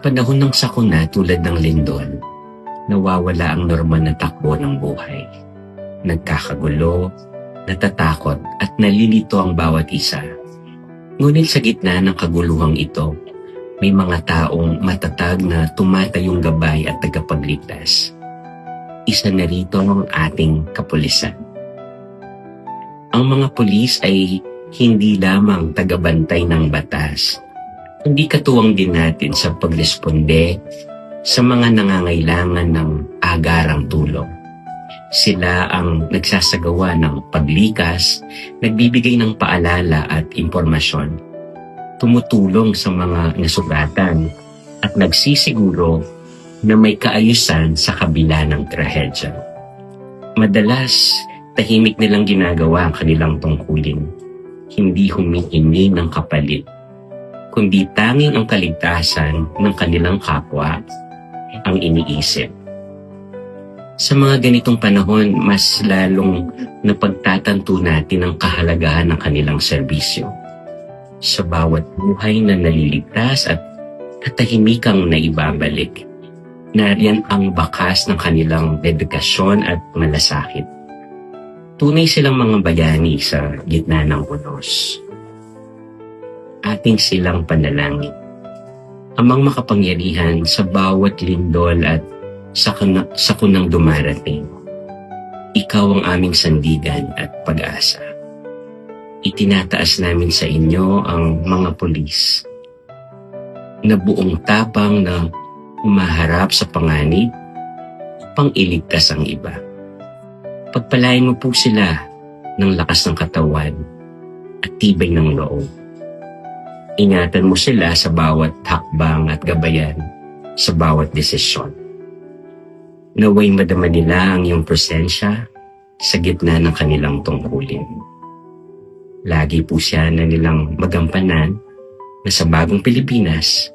panahon ng sakuna tulad ng lindol, nawawala ang normal na takbo ng buhay. Nagkakagulo, natatakot at nalilito ang bawat isa. Ngunit sa gitna ng kaguluhang ito, may mga taong matatag na tumatayong gabay at tagapagligtas. Isa na rito ang ating kapulisan. Ang mga pulis ay hindi lamang tagabantay ng batas, kundi katuwang din natin sa pagresponde sa mga nangangailangan ng agarang tulong. Sila ang nagsasagawa ng paglikas, nagbibigay ng paalala at impormasyon, tumutulong sa mga nasugatan at nagsisiguro na may kaayusan sa kabila ng trahedya. Madalas, tahimik nilang ginagawa ang kanilang tungkulin, hindi humihingi ng kapalit, kundi tanging ang kaligtasan ng kanilang kapwa ang iniisip. Sa mga ganitong panahon, mas lalong napagtatanto natin ang kahalagahan ng kanilang serbisyo. Sa bawat buhay na naliligtas at katahimikang naibabalik, nariyan ang bakas ng kanilang dedikasyon at malasakit. Tunay silang mga bayani sa gitna ng unos. Ating silang panalangin. Amang makapangyarihan sa bawat lindol at sa kunang dumarating. Ikaw ang aming sandigan at pag-asa. Itinataas namin sa inyo ang mga pulis na buong tapang na humaharap sa panganib upang iligtas ang iba. Pagpalain mo po sila ng lakas ng katawan at tibay ng loob. Ingatan mo sila sa bawat hakbang at gabayan sa bawat desisyon. Naway madama nila ang iyong presensya sa gitna ng kanilang tungkulin. Lagi po siya na nilang magampanan na sa bagong Pilipinas,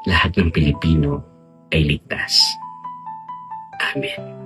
lahat ng Pilipino ay ligtas. Amen.